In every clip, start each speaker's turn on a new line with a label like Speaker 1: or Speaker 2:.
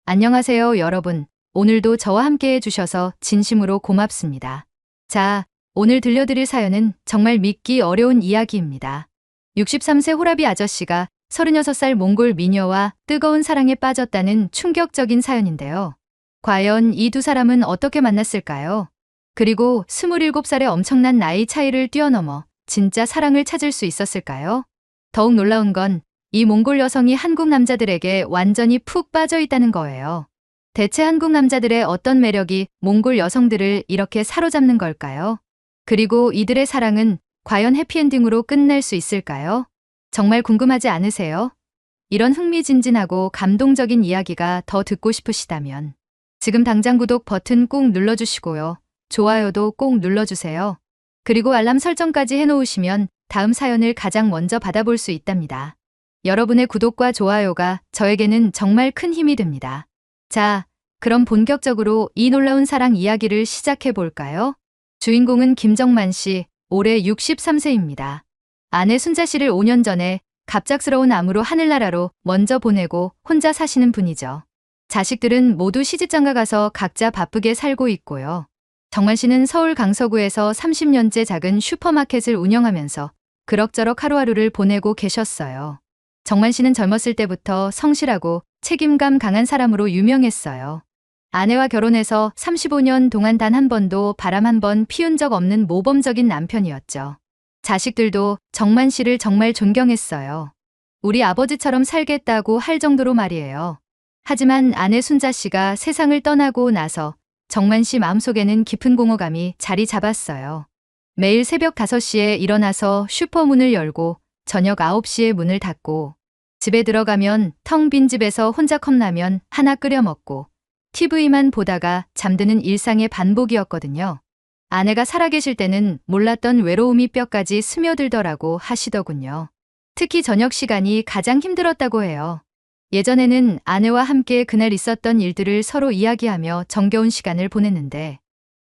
Speaker 1: 안녕하세요, 여러분. 오늘도 저와 함께 해주셔서 진심으로 고맙습니다. 자, 오늘 들려드릴 사연은 정말 믿기 어려운 이야기입니다. 63세 호라비 아저씨가 36살 몽골 미녀와 뜨거운 사랑에 빠졌다는 충격적인 사연인데요. 과연 이 두 사람은 어떻게 만났을까요? 그리고 27살의 엄청난 나이 차이를 뛰어넘어 진짜 사랑을 찾을 수 있었을까요? 더욱 놀라운 건 이 몽골 여성이 한국 남자들에게 완전히 푹 빠져 있다는 거예요. 대체 한국 남자들의 어떤 매력이 몽골 여성들을 이렇게 사로잡는 걸까요? 그리고 이들의 사랑은 과연 해피엔딩으로 끝날 수 있을까요? 정말 궁금하지 않으세요? 이런 흥미진진하고 감동적인 이야기가 더 듣고 싶으시다면 지금 당장 구독 버튼 꾹 눌러주시고요. 좋아요도 꼭 눌러주세요. 그리고 알람 설정까지 해놓으시면 다음 사연을 가장 먼저 받아볼 수 있답니다. 여러분의 구독과 좋아요가 저에게는 정말 큰 힘이 됩니다. 자, 그럼 본격적으로 이 놀라운 사랑 이야기를 시작해 볼까요? 주인공은 김정만 씨, 올해 63세입니다. 아내 순자 씨를 5년 전에 갑작스러운 암으로 하늘나라로 먼저 보내고 혼자 사시는 분이죠. 자식들은 모두 시집장가 가서 각자 바쁘게 살고 있고요. 정만 씨는 서울 강서구에서 30년째 작은 슈퍼마켓을 운영하면서 그럭저럭 하루하루를 보내고 계셨어요. 정만 씨는 젊었을 때부터 성실하고 책임감 강한 사람으로 유명했어요. 아내와 결혼해서 35년 동안 단 한 번도 바람 한 번 피운 적 없는 모범적인 남편이었죠. 자식들도 정만 씨를 정말 존경했어요. 우리 아버지처럼 살겠다고 할 정도로 말이에요. 하지만 아내 순자 씨가 세상을 떠나고 나서 정만 씨 마음속에는 깊은 공허감이 자리 잡았어요. 매일 새벽 5시에 일어나서 슈퍼 문을 열고 저녁 9시에 문을 닫고 집에 들어가면 텅 빈 집에서 혼자 컵라면 하나 끓여 먹고 TV만 보다가 잠드는 일상의 반복이었거든요. 아내가 살아계실 때는 몰랐던 외로움이 뼈까지 스며들더라고 하시더군요. 특히 저녁 시간이 가장 힘들었다고 해요. 예전에는 아내와 함께 그날 있었던 일들을 서로 이야기하며 정겨운 시간을 보냈는데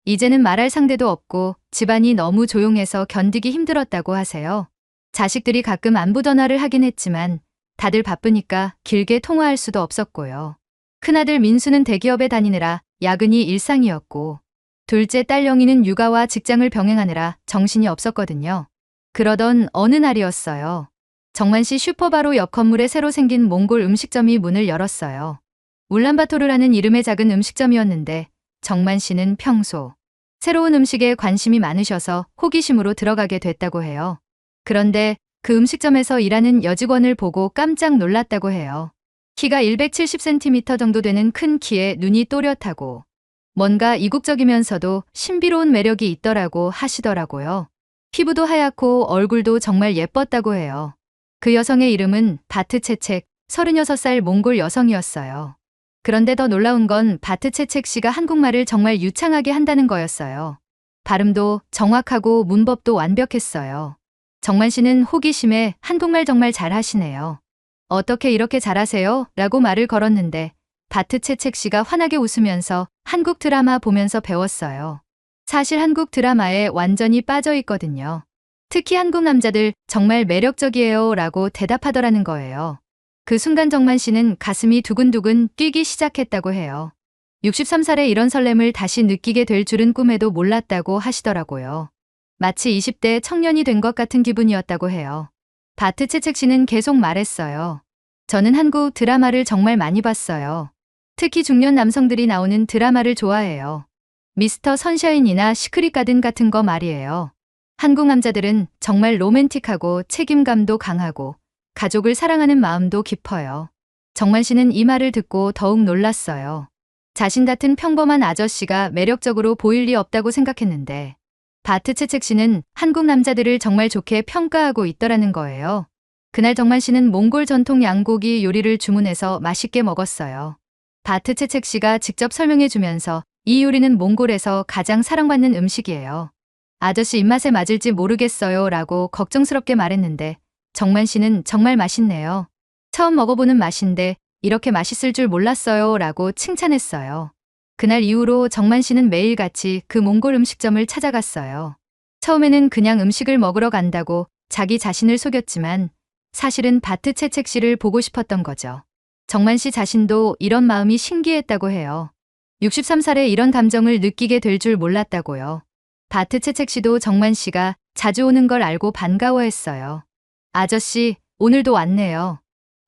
Speaker 1: 이제는 말할 상대도 없고 집안이 너무 조용해서 견디기 힘들었다고 하세요. 자식들이 가끔 안부 전화를 하긴 했지만 다들 바쁘니까 길게 통화할 수도 없었고요. 큰아들 민수는 대기업에 다니느라 야근이 일상이었고 둘째 딸 영희는 육아와 직장을 병행하느라 정신이 없었거든요. 그러던 어느 날이었어요. 정만 씨 슈퍼바로 옆 건물에 새로 생긴 몽골 음식점이 문을 열었어요. 울란바토르라는 이름의 작은 음식점이었는데 정만 씨는 평소 새로운 음식에 관심이 많으셔서 호기심으로 들어가게 됐다고 해요. 그런데 그 음식점에서 일하는 여직원을 보고 깜짝 놀랐다고 해요. 키가 170cm 정도 되는 큰 키에 눈이 또렷하고 뭔가 이국적이면서도 신비로운 매력이 있더라고 하시더라고요. 피부도 하얗고 얼굴도 정말 예뻤다고 해요. 그 여성의 이름은 바트채책, 36살 몽골 여성이었어요. 그런데 더 놀라운 건 바트채책 씨가 한국말을 정말 유창하게 한다는 거였어요. 발음도 정확하고 문법도 완벽했어요. 정만 씨는 호기심에 한국말 정말 잘하시네요. 어떻게 이렇게 잘하세요? 라고 말을 걸었는데 바트채책 씨가 환하게 웃으면서 한국 드라마 보면서 배웠어요. 사실 한국 드라마에 완전히 빠져 있거든요. 특히 한국 남자들 정말 매력적이에요 라고 대답하더라는 거예요. 그 순간 정만 씨는 가슴이 두근두근 뛰기 시작했다고 해요. 63살에 이런 설렘을 다시 느끼게 될 줄은 꿈에도 몰랐다고 하시더라고요. 마치 20대 청년이 된 것 같은 기분이었다고 해요. 바트채책 씨는 계속 말했어요. 저는 한국 드라마를 정말 많이 봤어요. 특히 중년 남성들이 나오는 드라마를 좋아해요. 미스터 선샤인이나 시크릿 가든 같은 거 말이에요. 한국 남자들은 정말 로맨틱하고 책임감도 강하고 가족을 사랑하는 마음도 깊어요. 정만 씨는 이 말을 듣고 더욱 놀랐어요. 자신 같은 평범한 아저씨가 매력적으로 보일 리 없다고 생각했는데 바트채책 씨는 한국 남자들을 정말 좋게 평가하고 있더라는 거예요. 그날 정만 씨는 몽골 전통 양고기 요리를 주문해서 맛있게 먹었어요. 바트채책 씨가 직접 설명해 주면서 이 요리는 몽골에서 가장 사랑받는 음식이에요. 아저씨 입맛에 맞을지 모르겠어요 라고 걱정스럽게 말했는데 정만 씨는 정말 맛있네요. 처음 먹어보는 맛인데 이렇게 맛있을 줄 몰랐어요 라고 칭찬했어요. 그날 이후로 정만 씨는 매일같이 그 몽골 음식점을 찾아갔어요. 처음에는 그냥 음식을 먹으러 간다고 자기 자신을 속였지만 사실은 바트채책 씨를 보고 싶었던 거죠. 정만 씨 자신도 이런 마음이 신기했다고 해요. 63살에 이런 감정을 느끼게 될 줄 몰랐다고요. 바트채책 씨도 정만 씨가 자주 오는 걸 알고 반가워했어요. 아저씨, 오늘도 왔네요.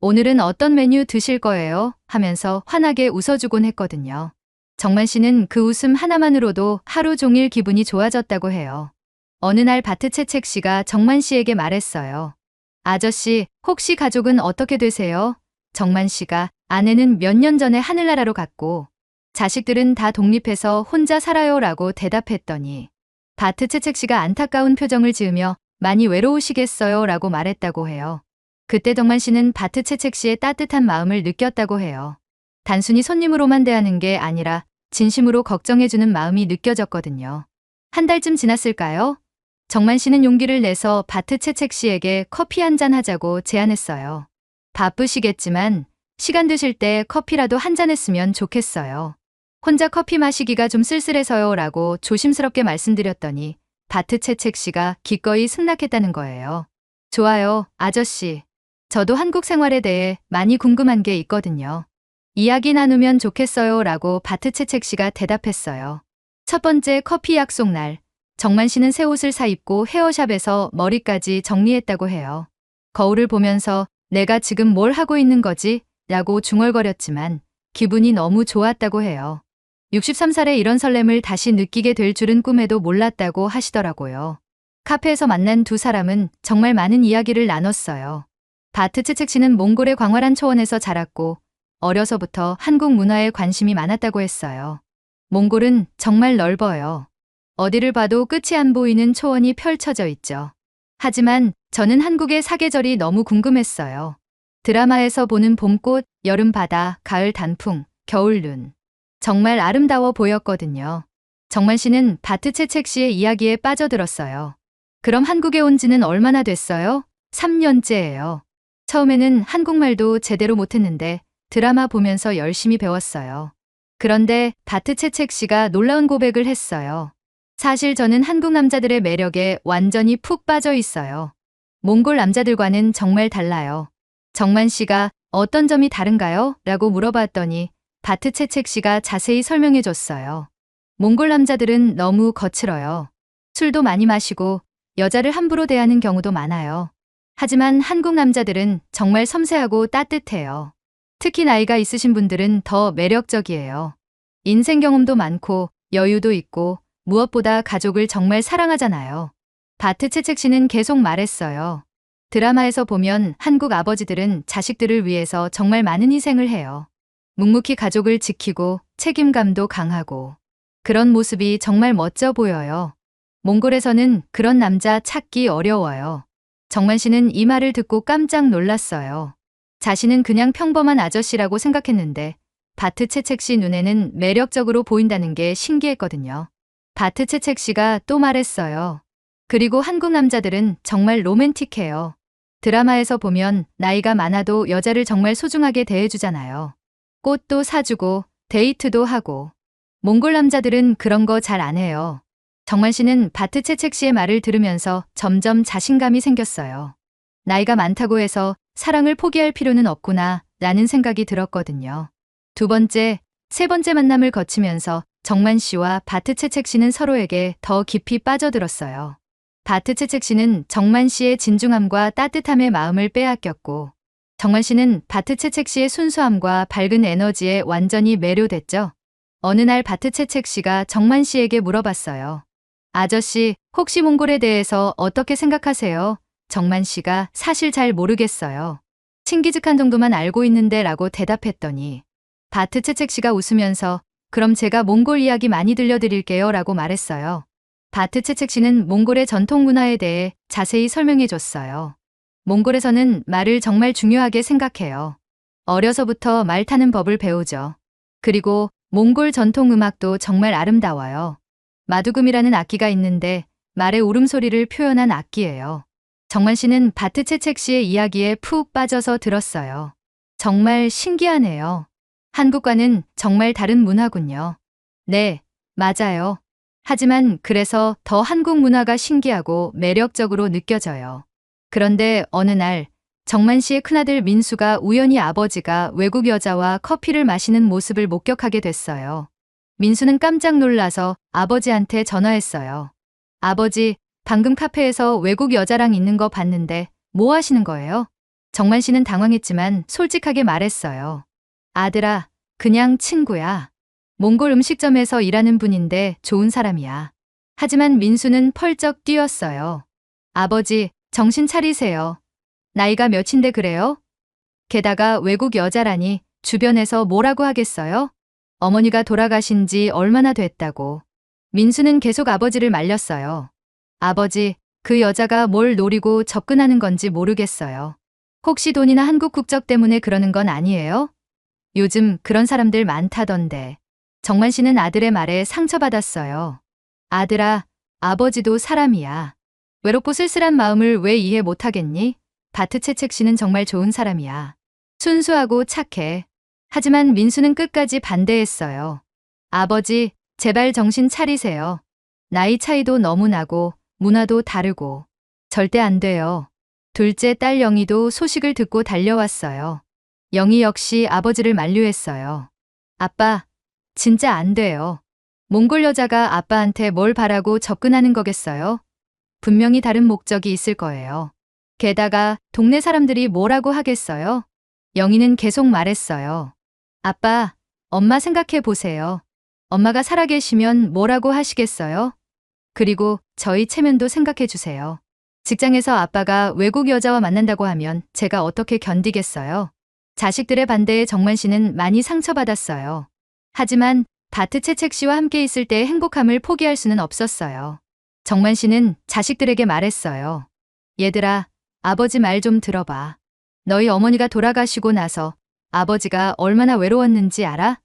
Speaker 1: 오늘은 어떤 메뉴 드실 거예요? 하면서 환하게 웃어주곤 했거든요. 정만 씨는 그 웃음 하나만으로도 하루 종일 기분이 좋아졌다고 해요. 어느 날 바트채책 씨가 정만 씨에게 말했어요. 아저씨, 혹시 가족은 어떻게 되세요? 정만 씨가 아내는 몇 년 전에 하늘나라로 갔고 자식들은 다 독립해서 혼자 살아요 라고 대답했더니 바트채책 씨가 안타까운 표정을 지으며 많이 외로우시겠어요 라고 말했다고 해요. 그때 정만 씨는 바트채책 씨의 따뜻한 마음을 느꼈다고 해요. 단순히 손님으로만 대하는 게 아니라 진심으로 걱정해주는 마음이 느껴졌거든요. 한 달쯤 지났을까요? 정만 씨는 용기를 내서 바트채책 씨에게 커피 한잔 하자고 제안했어요. 바쁘시겠지만 시간 되실 때 커피라도 한잔 했으면 좋겠어요. 혼자 커피 마시기가 좀 쓸쓸해서요 라고 조심스럽게 말씀드렸더니 바트채책 씨가 기꺼이 승낙했다는 거예요. 좋아요, 아저씨. 저도 한국 생활에 대해 많이 궁금한 게 있거든요. 이야기 나누면 좋겠어요 라고 바트채책 씨가 대답했어요. 첫 번째 커피 약속 날, 정만 씨는 새 옷을 사입고 헤어샵에서 머리까지 정리했다고 해요. 거울을 보면서 내가 지금 뭘 하고 있는 거지? 라고 중얼거렸지만 기분이 너무 좋았다고 해요. 63살에 이런 설렘을 다시 느끼게 될 줄은 꿈에도 몰랐다고 하시더라고요. 카페에서 만난 두 사람은 정말 많은 이야기를 나눴어요. 바트채책 씨는 몽골의 광활한 초원에서 자랐고 어려서부터 한국 문화에 관심이 많았다고 했어요. 몽골은 정말 넓어요. 어디를 봐도 끝이 안 보이는 초원이 펼쳐져 있죠. 하지만 저는 한국의 사계절이 너무 궁금했어요. 드라마에서 보는 봄꽃, 여름 바다, 가을 단풍, 겨울 눈. 정말 아름다워 보였거든요. 정만 씨는 바트채책 씨의 이야기에 빠져들었어요. 그럼 한국에 온 지는 얼마나 됐어요? 3년째예요. 처음에는 한국말도 제대로 못했는데 드라마 보면서 열심히 배웠어요. 그런데 바트채책 씨가 놀라운 고백을 했어요. 사실 저는 한국 남자들의 매력에 완전히 푹 빠져 있어요. 몽골 남자들과는 정말 달라요. 정만 씨가 어떤 점이 다른가요? 라고 물어봤더니 바트채책 씨가 자세히 설명해 줬어요. 몽골 남자들은 너무 거칠어요. 술도 많이 마시고 여자를 함부로 대하는 경우도 많아요. 하지만 한국 남자들은 정말 섬세하고 따뜻해요. 특히 나이가 있으신 분들은 더 매력적이에요. 인생 경험도 많고 여유도 있고 무엇보다 가족을 정말 사랑하잖아요. 바트채책 씨는 계속 말했어요. 드라마에서 보면 한국 아버지들은 자식들을 위해서 정말 많은 희생을 해요. 묵묵히 가족을 지키고 책임감도 강하고 그런 모습이 정말 멋져 보여요. 몽골에서는 그런 남자 찾기 어려워요. 정만 씨는 이 말을 듣고 깜짝 놀랐어요. 자신은 그냥 평범한 아저씨라고 생각했는데 바트채책 씨 눈에는 매력적으로 보인다는 게 신기했거든요. 바트채책 씨가 또 말했어요. 그리고 한국 남자들은 정말 로맨틱해요. 드라마에서 보면 나이가 많아도 여자를 정말 소중하게 대해주잖아요. 꽃도 사주고 데이트도 하고. 몽골 남자들은 그런 거 잘 안 해요. 정만 씨는 바트채책 씨의 말을 들으면서 점점 자신감이 생겼어요. 나이가 많다고 해서 사랑을 포기할 필요는 없구나 라는 생각이 들었거든요. 두 번째, 세 번째 만남을 거치면서 정만 씨와 바트채책 씨는 서로에게 더 깊이 빠져들었어요. 바트채책 씨는 정만 씨의 진중함과 따뜻함의 마음을 빼앗겼고 정만 씨는 바트채책 씨의 순수함과 밝은 에너지에 완전히 매료됐죠. 어느 날 바트채책 씨가 정만 씨에게 물어봤어요. 아저씨, 혹시 몽골에 대해서 어떻게 생각하세요? 정만 씨가 사실 잘 모르겠어요. 칭기즈칸 정도만 알고 있는데 라고 대답했더니 바트채책 씨가 웃으면서 그럼 제가 몽골 이야기 많이 들려드릴게요 라고 말했어요. 바트채책 씨는 몽골의 전통 문화에 대해 자세히 설명해 줬어요. 몽골에서는 말을 정말 중요하게 생각해요. 어려서부터 말 타는 법을 배우죠. 그리고 몽골 전통 음악도 정말 아름다워요. 마두금이라는 악기가 있는데 말의 울음소리를 표현한 악기예요. 정만 씨는 바트채책 씨의 이야기에 푹 빠져서 들었어요. 정말 신기하네요. 한국과는 정말 다른 문화군요. 네, 맞아요. 하지만 그래서 더 한국 문화가 신기하고 매력적으로 느껴져요. 그런데 어느 날 정만 씨의 큰아들 민수가 우연히 아버지가 외국 여자와 커피를 마시는 모습을 목격하게 됐어요. 민수는 깜짝 놀라서 아버지한테 전화했어요. 아버지, 방금 카페에서 외국 여자랑 있는 거 봤는데 뭐 하시는 거예요? 정만 씨는 당황했지만 솔직하게 말했어요. 아들아, 그냥 친구야. 몽골 음식점에서 일하는 분인데 좋은 사람이야. 하지만 민수는 펄쩍 뛰었어요. 아버지, 정신 차리세요. 나이가 몇인데 그래요? 게다가 외국 여자라니 주변에서 뭐라고 하겠어요? 어머니가 돌아가신 지 얼마나 됐다고. 민수는 계속 아버지를 말렸어요. 아버지, 그 여자가 뭘 노리고 접근하는 건지 모르겠어요. 혹시 돈이나 한국 국적 때문에 그러는 건 아니에요? 요즘 그런 사람들 많다던데. 정만 씨는 아들의 말에 상처받았어요. 아들아, 아버지도 사람이야. 외롭고 쓸쓸한 마음을 왜 이해 못하겠니? 바트채책 씨는 정말 좋은 사람이야. 순수하고 착해. 하지만 민수는 끝까지 반대했어요. 아버지, 제발 정신 차리세요. 나이 차이도 너무 나고 문화도 다르고. 절대 안 돼요. 둘째 딸 영희도 소식을 듣고 달려왔어요. 영희 역시 아버지를 만류했어요. 아빠, 진짜 안 돼요. 몽골 여자가 아빠한테 뭘 바라고 접근하는 거겠어요? 분명히 다른 목적이 있을 거예요. 게다가 동네 사람들이 뭐라고 하겠어요? 영희는 계속 말했어요. 아빠, 엄마 생각해 보세요. 엄마가 살아계시면 뭐라고 하시겠어요? 그리고 저희 체면도 생각해 주세요. 직장에서 아빠가 외국 여자와 만난다고 하면 제가 어떻게 견디겠어요? 자식들의 반대에 정만 씨는 많이 상처받았어요. 하지만 바트채책 씨와 함께 있을 때의 행복함을 포기할 수는 없었어요. 정만 씨는 자식들에게 말했어요. 얘들아, 아버지 말 좀 들어봐. 너희 어머니가 돌아가시고 나서 아버지가 얼마나 외로웠는지 알아?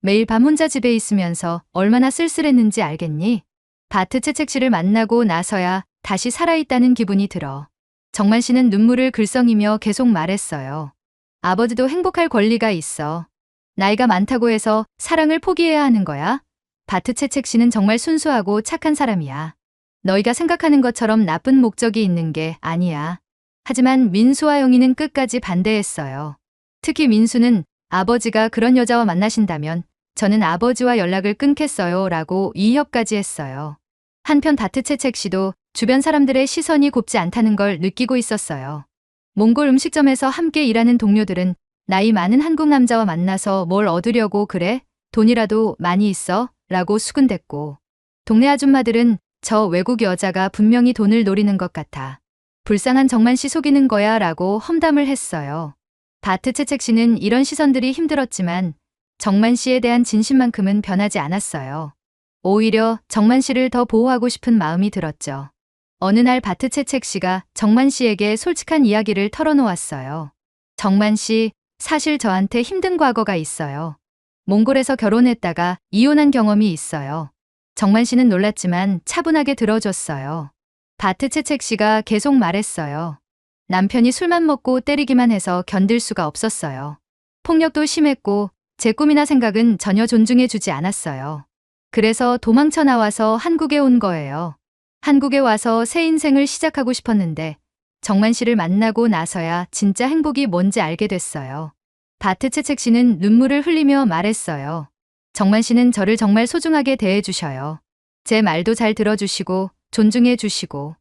Speaker 1: 매일 밤 혼자 집에 있으면서 얼마나 쓸쓸했는지 알겠니? 바트채책 씨를 만나고 나서야 다시 살아있다는 기분이 들어. 정만 씨는 눈물을 글썽이며 계속 말했어요. 아버지도 행복할 권리가 있어. 나이가 많다고 해서 사랑을 포기해야 하는 거야? 바트채책 씨는 정말 순수하고 착한 사람이야. 너희가 생각하는 것처럼 나쁜 목적이 있는 게 아니야. 하지만 민수와 영희는 끝까지 반대했어요. 특히 민수는 아버지가 그런 여자와 만나신다면 저는 아버지와 연락을 끊겠어요 라고 위협까지 했어요. 한편 바트채책 씨도 주변 사람들의 시선이 곱지 않다는 걸 느끼고 있었어요. 몽골 음식점에서 함께 일하는 동료들은 나이 많은 한국 남자와 만나서 뭘 얻으려고 그래? 돈이라도 많이 있어? 라고 수군댔고, 동네 아줌마들은 저 외국 여자가 분명히 돈을 노리는 것 같아. 불쌍한 정만 씨 속이는 거야 라고 험담을 했어요. 바트채책 씨는 이런 시선들이 힘들었지만 정만 씨에 대한 진심만큼은 변하지 않았어요. 오히려 정만 씨를 더 보호하고 싶은 마음이 들었죠. 어느 날 바트채책 씨가 정만 씨에게 솔직한 이야기를 털어놓았어요. 정만 씨, 사실 저한테 힘든 과거가 있어요. 몽골에서 결혼했다가 이혼한 경험이 있어요. 정만 씨는 놀랐지만 차분하게 들어줬어요. 바트채책 씨가 계속 말했어요. 남편이 술만 먹고 때리기만 해서 견딜 수가 없었어요. 폭력도 심했고 제 꿈이나 생각은 전혀 존중해주지 않았어요. 그래서 도망쳐 나와서 한국에 온 거예요. 한국에 와서 새 인생을 시작하고 싶었는데 정만 씨를 만나고 나서야 진짜 행복이 뭔지 알게 됐어요. 바트채책 씨는 눈물을 흘리며 말했어요. 정만 씨는 저를 정말 소중하게 대해주셔요. 제 말도 잘 들어주시고 존중해 주시고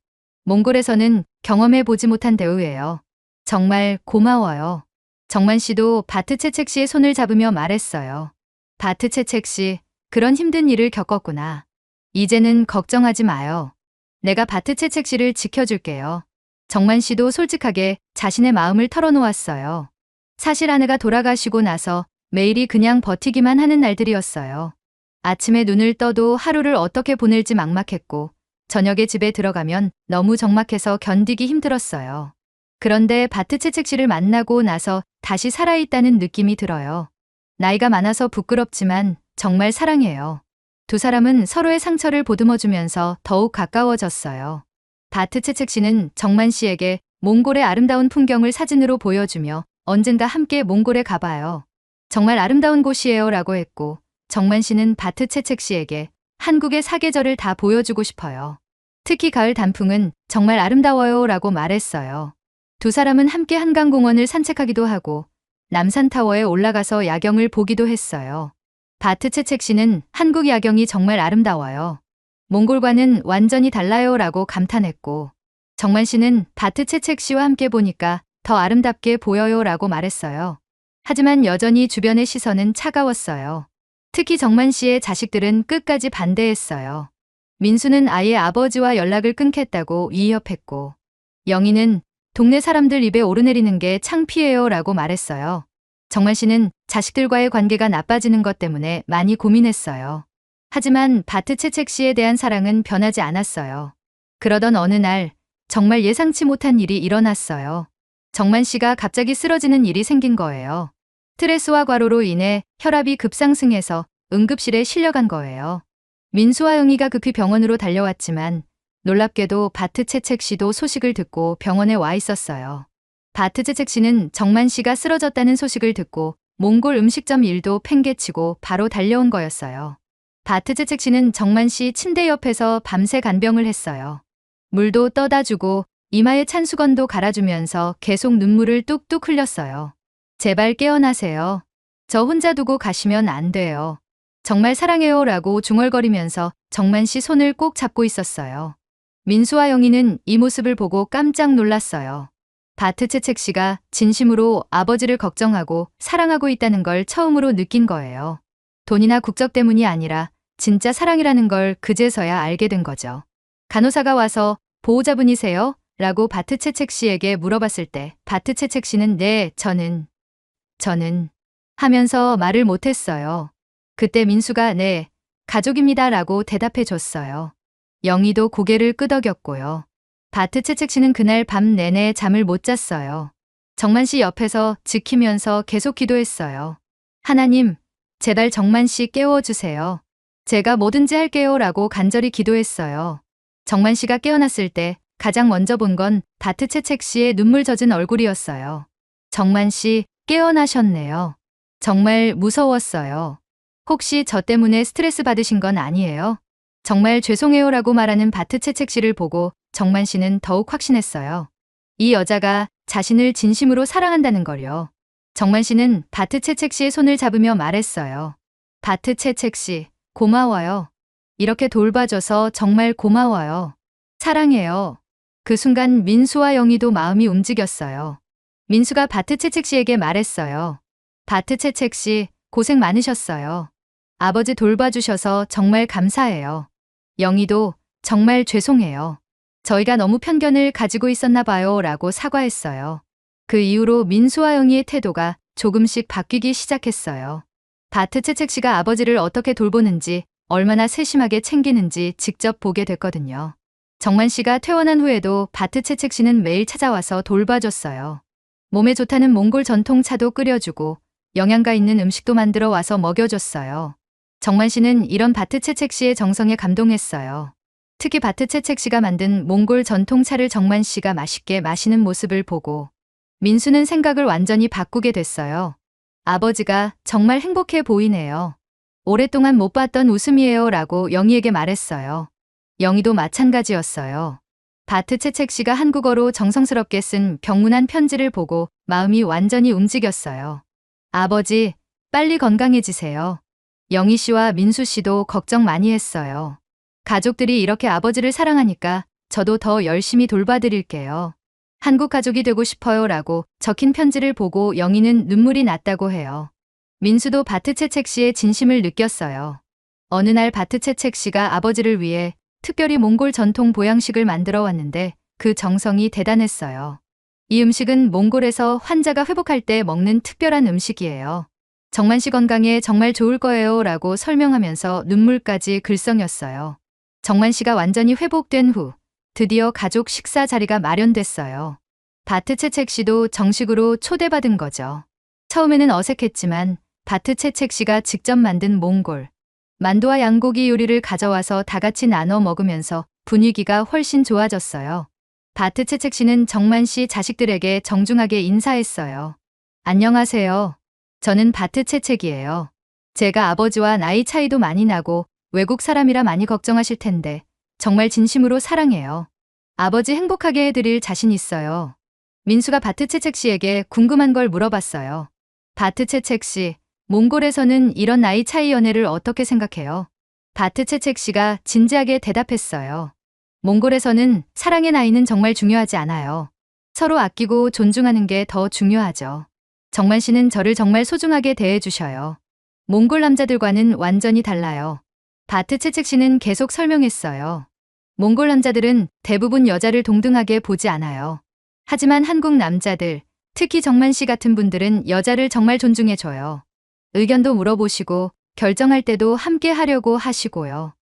Speaker 1: 몽골에서는 경험해 보지 못한 대우예요. 정말 고마워요. 정만 씨도 바트채책 씨의 손을 잡으며 말했어요. 바트채책 씨, 그런 힘든 일을 겪었구나. 이제는 걱정하지 마요. 내가 바트채책 씨를 지켜줄게요. 정만 씨도 솔직하게 자신의 마음을 털어놓았어요. 사실 아내가 돌아가시고 나서 매일이 그냥 버티기만 하는 날들이었어요. 아침에 눈을 떠도 하루를 어떻게 보낼지 막막했고 저녁에 집에 들어가면 너무 적막해서 견디기 힘들었어요. 그런데 바트채책 씨를 만나고 나서 다시 살아있다는 느낌이 들어요. 나이가 많아서 부끄럽지만 정말 사랑해요. 두 사람은 서로의 상처를 보듬어주면서 더욱 가까워졌어요. 바트채책 씨는 정만 씨에게 몽골의 아름다운 풍경을 사진으로 보여주며 언젠가 함께 몽골에 가봐요. 정말 아름다운 곳이에요 라고 했고, 정만 씨는 바트채책 씨에게 한국의 사계절을 다 보여주고 싶어요. 특히 가을 단풍은 정말 아름다워요 라고 말했어요. 두 사람은 함께 한강공원을 산책하기도 하고 남산타워에 올라가서 야경을 보기도 했어요. 바트채책 씨는 한국 야경이 정말 아름다워요. 몽골과는 완전히 달라요 라고 감탄했고, 정만 씨는 바트채책 씨와 함께 보니까 더 아름답게 보여요 라고 말했어요. 하지만 여전히 주변의 시선은 차가웠어요. 특히 정만 씨의 자식들은 끝까지 반대했어요. 민수는 아예 아버지와 연락을 끊겠다고 위협했고, 영희는 동네 사람들 입에 오르내리는 게 창피해요 라고 말했어요. 정만 씨는 자식들과의 관계가 나빠지는 것 때문에 많이 고민했어요. 하지만 바트채책 씨에 대한 사랑은 변하지 않았어요. 그러던 어느 날 정말 예상치 못한 일이 일어났어요. 정만 씨가 갑자기 쓰러지는 일이 생긴 거예요. 스트레스와 과로로 인해 혈압이 급상승해서 응급실에 실려간 거예요. 민수와 영희가 급히 병원으로 달려왔지만 놀랍게도 바트채책 씨도 소식을 듣고 병원에 와 있었어요. 바트채책 씨는 정만 씨가 쓰러졌다는 소식을 듣고 몽골 음식점 일도 팽개치고 바로 달려온 거였어요. 바트채책 씨는 정만 씨 침대 옆에서 밤새 간병을 했어요. 물도 떠다 주고 이마에 찬 수건도 갈아주면서 계속 눈물을 뚝뚝 흘렸어요. 제발 깨어나세요. 저 혼자 두고 가시면 안 돼요. 정말 사랑해요 라고 중얼거리면서 정만 씨 손을 꼭 잡고 있었어요. 민수와 영희는 이 모습을 보고 깜짝 놀랐어요. 바트채책 씨가 진심으로 아버지를 걱정하고 사랑하고 있다는 걸 처음으로 느낀 거예요. 돈이나 국적 때문이 아니라 진짜 사랑이라는 걸 그제서야 알게 된 거죠. 간호사가 와서 보호자분이세요? 라고 바트채책 씨에게 물어봤을 때 바트채책 씨는 네, 저는 하면서 말을 못했어요. 그때 민수가 네, 가족입니다 라고 대답해 줬어요. 영희도 고개를 끄덕였고요. 바트채책 씨는 그날 밤 내내 잠을 못 잤어요. 정만 씨 옆에서 지키면서 계속 기도했어요. 하나님, 제발 정만 씨 깨워주세요. 제가 뭐든지 할게요 라고 간절히 기도했어요. 정만 씨가 깨어났을 때 가장 먼저 본 건 바트채책 씨의 눈물 젖은 얼굴이었어요. 정만 씨, 깨어나셨네요. 정말 무서웠어요. 혹시 저 때문에 스트레스 받으신 건 아니에요? 정말 죄송해요 라고 말하는 바트채책 씨를 보고 정만 씨는 더욱 확신했어요. 이 여자가 자신을 진심으로 사랑한다는 걸요. 정만 씨는 바트채책 씨의 손을 잡으며 말했어요. 바트채책 씨, 고마워요. 이렇게 돌봐줘서 정말 고마워요. 사랑해요. 그 순간 민수와 영희도 마음이 움직였어요. 민수가 바트채책 씨에게 말했어요. 바트채책 씨, 고생 많으셨어요. 아버지 돌봐주셔서 정말 감사해요. 영희도 정말 죄송해요. 저희가 너무 편견을 가지고 있었나 봐요 라고 사과했어요. 그 이후로 민수와 영희의 태도가 조금씩 바뀌기 시작했어요. 바트채책 씨가 아버지를 어떻게 돌보는지, 얼마나 세심하게 챙기는지 직접 보게 됐거든요. 정만 씨가 퇴원한 후에도 바트채책 씨는 매일 찾아와서 돌봐줬어요. 몸에 좋다는 몽골 전통 차도 끓여주고 영양가 있는 음식도 만들어 와서 먹여줬어요. 정만 씨는 이런 바트채책 씨의 정성에 감동했어요. 특히 바트채책 씨가 만든 몽골 전통 차를 정만 씨가 맛있게 마시는 모습을 보고 민수는 생각을 완전히 바꾸게 됐어요. 아버지가 정말 행복해 보이네요. 오랫동안 못 봤던 웃음이에요 라고 영희에게 말했어요. 영희도 마찬가지였어요. 바트채책 씨가 한국어로 정성스럽게 쓴 병문안 편지를 보고 마음이 완전히 움직였어요. 아버지, 빨리 건강해지세요. 영희 씨와 민수 씨도 걱정 많이 했어요. 가족들이 이렇게 아버지를 사랑하니까 저도 더 열심히 돌봐드릴게요. 한국 가족이 되고 싶어요 라고 적힌 편지를 보고 영희는 눈물이 났다고 해요. 민수도 바트채책 씨의 진심을 느꼈어요. 어느 날 바트채책 씨가 아버지를 위해 특별히 몽골 전통 보양식을 만들어 왔는데 그 정성이 대단했어요. 이 음식은 몽골에서 환자가 회복할 때 먹는 특별한 음식이에요. 정만 씨 건강에 정말 좋을 거예요 라고 설명하면서 눈물까지 글썽였어요. 정만 씨가 완전히 회복된 후 드디어 가족 식사 자리가 마련됐어요. 바트채책 씨도 정식으로 초대받은 거죠. 처음에는 어색했지만 바트채책 씨가 직접 만든 몽골 만두와 양고기 요리를 가져와서 다 같이 나눠 먹으면서 분위기가 훨씬 좋아졌어요. 바트채책 씨는 정만 씨 자식들에게 정중하게 인사했어요. 안녕하세요. 저는 바트채책이에요. 제가 아버지와 나이 차이도 많이 나고 외국 사람이라 많이 걱정하실 텐데 정말 진심으로 사랑해요. 아버지 행복하게 해드릴 자신 있어요. 민수가 바트채책 씨에게 궁금한 걸 물어봤어요. 바트채책 씨, 몽골에서는 이런 나이 차이 연애를 어떻게 생각해요? 바트채책 씨가 진지하게 대답했어요. 몽골에서는 사랑의 나이는 정말 중요하지 않아요. 서로 아끼고 존중하는 게 더 중요하죠. 정만 씨는 저를 정말 소중하게 대해주셔요. 몽골 남자들과는 완전히 달라요. 바트채책 씨는 계속 설명했어요. 몽골 남자들은 대부분 여자를 동등하게 보지 않아요. 하지만 한국 남자들, 특히 정만 씨 같은 분들은 여자를 정말 존중해줘요. 의견도 물어보시고 결정할 때도 함께 하려고 하시고요.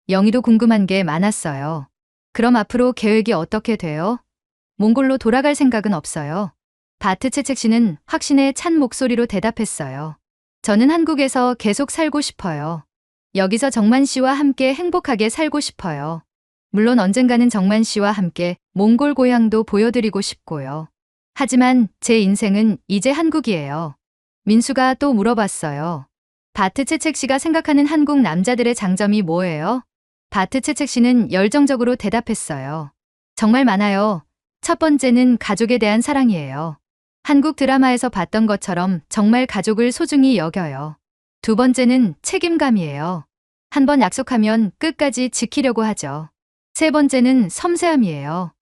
Speaker 1: 영희도 궁금한 게 많았어요. 그럼 앞으로 계획이 어떻게 돼요? 몽골로 돌아갈 생각은 없어요. 바트채책 씨는 확신에 찬 목소리로 대답했어요. 저는 한국에서 계속 살고 싶어요. 여기서 정만 씨와 함께 행복하게 살고 싶어요. 물론 언젠가는 정만 씨와 함께 몽골 고향도 보여드리고 싶고요. 하지만 제 인생은 이제 한국이에요. 민수가 또 물어봤어요. 바트채책 씨가 생각하는 한국 남자들의 장점이 뭐예요? 바트채책 씨는 열정적으로 대답했어요. 정말 많아요. 첫 번째는 가족에 대한 사랑이에요. 한국 드라마에서 봤던 것처럼 정말 가족을 소중히 여겨요. 두 번째는 책임감이에요. 한번 약속하면 끝까지 지키려고 하죠. 세 번째는 섬세함이에요.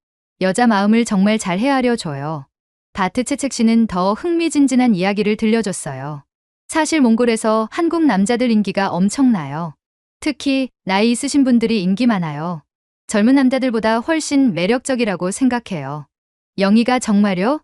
Speaker 1: 여자 마음을 정말 잘 헤아려 줘요. 바트채책 씨는 더 흥미진진한 이야기를 들려줬어요. 사실 몽골에서 한국 남자들 인기가 엄청나요. 특히 나이 있으신 분들이 인기 많아요. 젊은 남자들보다 훨씬 매력적이라고 생각해요. 영희가 정말요?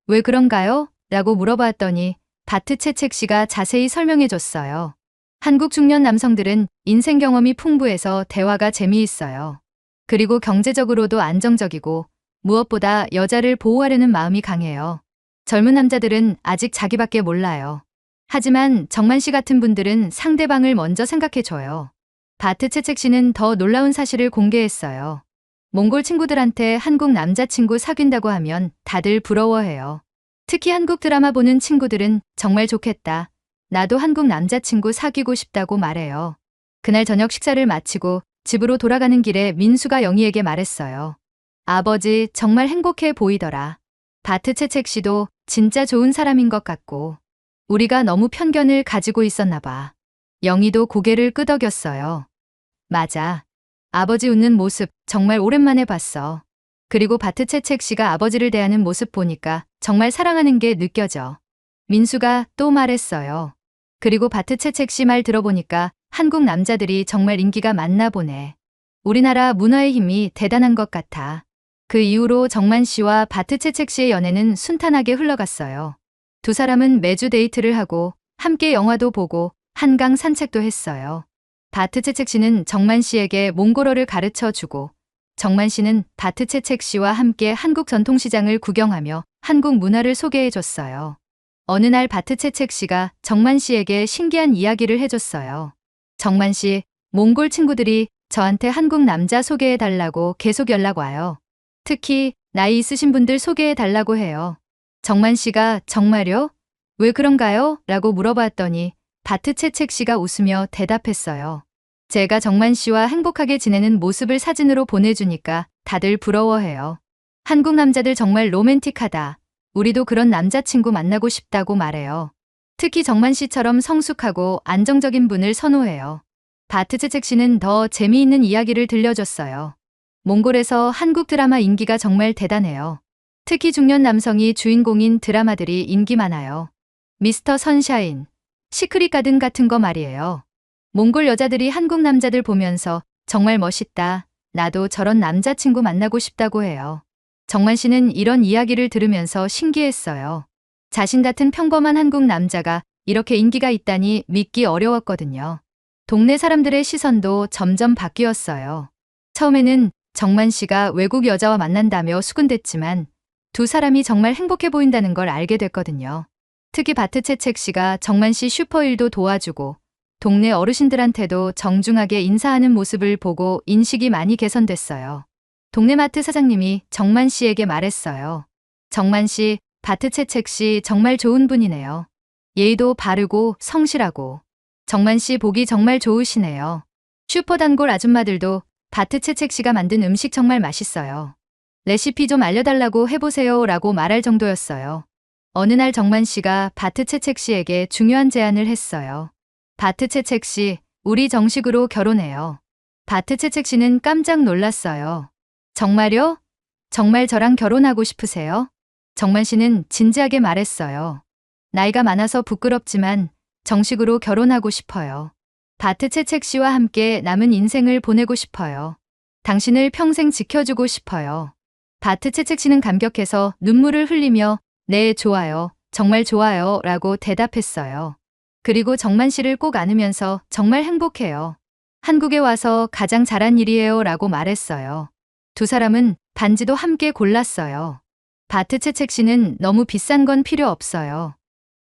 Speaker 1: 왜 그런가요? 라고 물어봤더니 바트채책 씨가 자세히 설명해 줬어요. 한국 중년 남성들은 인생 경험이 풍부해서 대화가 재미있어요. 그리고 경제적으로도 안정적이고 무엇보다 여자를 보호하려는 마음이 강해요. 젊은 남자들은 아직 자기밖에 몰라요. 하지만 정만 씨 같은 분들은 상대방을 먼저 생각해줘요. 바트채책 씨는 더 놀라운 사실을 공개했어요. 몽골 친구들한테 한국 남자친구 사귄다고 하면 다들 부러워해요. 특히 한국 드라마 보는 친구들은 정말 좋겠다. 나도 한국 남자친구 사귀고 싶다고 말해요. 그날 저녁 식사를 마치고 집으로 돌아가는 길에 민수가 영희에게 말했어요. 아버지 정말 행복해 보이더라. 바트채책 씨도 진짜 좋은 사람인 것 같고 우리가 너무 편견을 가지고 있었나 봐. 영희도 고개를 끄덕였어요. 맞아. 아버지 웃는 모습 정말 오랜만에 봤어. 그리고 바트채책 씨가 아버지를 대하는 모습 보니까 정말 사랑하는 게 느껴져. 민수가 또 말했어요. 그리고 바트채책 씨 말 들어보니까 한국 남자들이 정말 인기가 많나 보네. 우리나라 문화의 힘이 대단한 것 같아. 그 이후로 정만 씨와 바트채책 씨의 연애는 순탄하게 흘러갔어요. 두 사람은 매주 데이트를 하고 함께 영화도 보고 한강 산책도 했어요. 바트채책 씨는 정만 씨에게 몽골어를 가르쳐 주고 정만 씨는 바트채책 씨와 함께 한국 전통시장을 구경하며 한국 문화를 소개해 줬어요. 어느 날 바트채책 씨가 정만 씨에게 신기한 이야기를 해줬어요. 정만 씨, 몽골 친구들이 저한테 한국 남자 소개해 달라고 계속 연락 와요. 특히 나이 있으신 분들 소개해 달라고 해요. 정만 씨가 정말요? 왜 그런가요? 라고 물어봤더니 바트채책 씨가 웃으며 대답했어요. 제가 정만 씨와 행복하게 지내는 모습을 사진으로 보내주니까 다들 부러워해요. 한국 남자들 정말 로맨틱하다. 우리도 그런 남자친구 만나고 싶다고 말해요. 특히 정만 씨처럼 성숙하고 안정적인 분을 선호해요. 바트채책 씨는 더 재미있는 이야기를 들려줬어요. 몽골에서 한국 드라마 인기가 정말 대단해요. 특히 중년 남성이 주인공인 드라마들이 인기 많아요. 미스터 선샤인, 시크릿 가든 같은 거 말이에요. 몽골 여자들이 한국 남자들 보면서 정말 멋있다. 나도 저런 남자친구 만나고 싶다고 해요. 정만 씨는 이런 이야기를 들으면서 신기했어요. 자신 같은 평범한 한국 남자가 이렇게 인기가 있다니 믿기 어려웠거든요. 동네 사람들의 시선도 점점 바뀌었어요. 처음에는 정만 씨가 외국 여자와 만난다며 수군댔지만 두 사람이 정말 행복해 보인다는 걸 알게 됐거든요. 특히 바트채책 씨가 정만 씨 슈퍼일도 도와주고 동네 어르신들한테도 정중하게 인사하는 모습을 보고 인식이 많이 개선됐어요. 동네 마트 사장님이 정만 씨에게 말했어요. 정만 씨, 바트채책 씨 정말 좋은 분이네요. 예의도 바르고 성실하고. 정만 씨 보기 정말 좋으시네요. 슈퍼단골 아줌마들도 바트채책 씨가 만든 음식 정말 맛있어요. 레시피 좀 알려달라고 해보세요 라고 말할 정도였어요. 어느 날 정만 씨가 바트 채책 씨에게 중요한 제안을 했어요. 바트 채책 씨, 우리 정식으로 결혼해요. 바트 채책 씨는 깜짝 놀랐어요. 정말요? 정말 저랑 결혼하고 싶으세요? 정만 씨는 진지하게 말했어요. 나이가 많아서 부끄럽지만 정식으로 결혼하고 싶어요. 바트 채책 씨와 함께 남은 인생을 보내고 싶어요. 당신을 평생 지켜주고 싶어요. 바트 채책 씨는 감격해서 눈물을 흘리며 네, 좋아요. 정말 좋아요. 라고 대답했어요. 그리고 정만 씨를 꼭 안으면서 정말 행복해요. 한국에 와서 가장 잘한 일이에요. 라고 말했어요. 두 사람은 반지도 함께 골랐어요. 바트 채책 씨는 너무 비싼 건 필요 없어요.